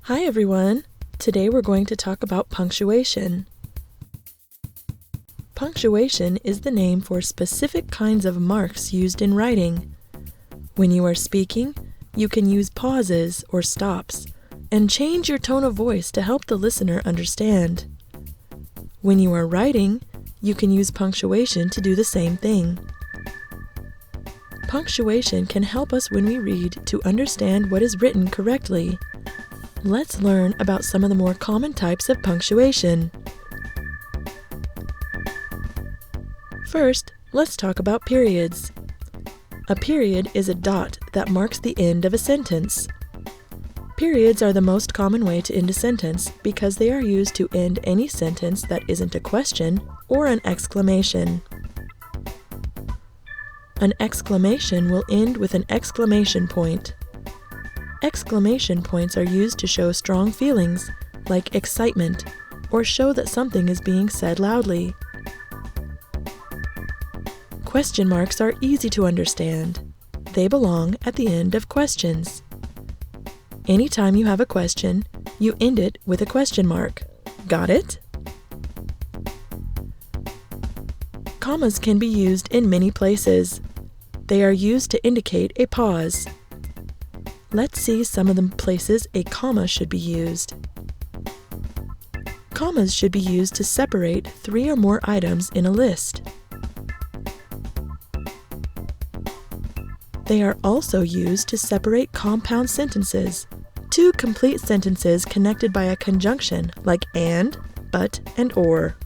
Hi everyone! Today we're going to talk about punctuation. Punctuation is the name for specific kinds of marks used in writing. When you are speaking, you can use pauses or stops and change your tone of voice to help the listener understand. When you are writing, you can use punctuation to do the same thing. Punctuation can help us when we read to understand what is written correctly. Let's learn about some of the more common types of punctuation. First, let's talk about periods. A period is a dot that marks the end of a sentence. Periods are the most common way to end a sentence because they are used to end any sentence that isn't a question or an exclamation. An exclamation will end with an exclamation point. Exclamation points are used to show strong feelings, like excitement, or show that something is being said loudly. Question marks are easy to understand. They belong at the end of questions. Anytime you have a question, you end it with a question mark. Got it? Commas can be used in many places. They are used to indicate a pause. Let's see some of the places a comma should be used. Commas should be used to separate 3 or more items in a list. They are also used to separate compound sentences, 2 complete sentences connected by a conjunction like and, but, and or.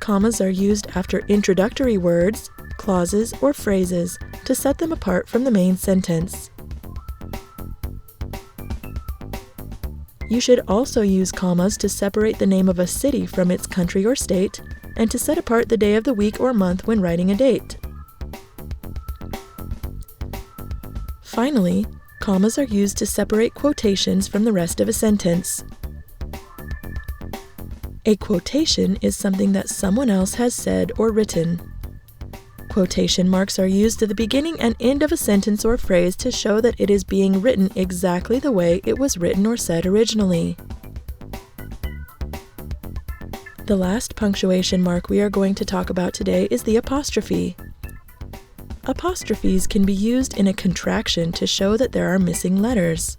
Commas are used after introductory words, clauses, or phrases to set them apart from the main sentence. You should also use commas to separate the name of a city from its country or state, and to set apart the day of the week or month when writing a date. Finally, commas are used to separate quotations from the rest of a sentence. A quotation is something that someone else has said or written. Quotation marks are used at the beginning and end of a sentence or phrase to show that it is being written exactly the way it was written or said originally. The last punctuation mark we are going to talk about today is the apostrophe. Apostrophes can be used in a contraction to show that there are missing letters.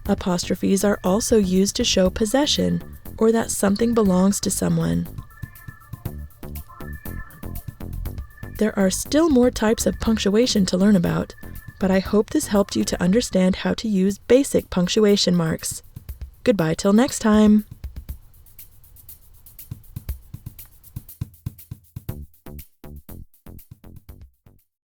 Apostrophes are also used to show possession, or that something belongs to someone. There are still more types of punctuation to learn about, but I hope this helped you to understand how to use basic punctuation marks. Goodbye till next time!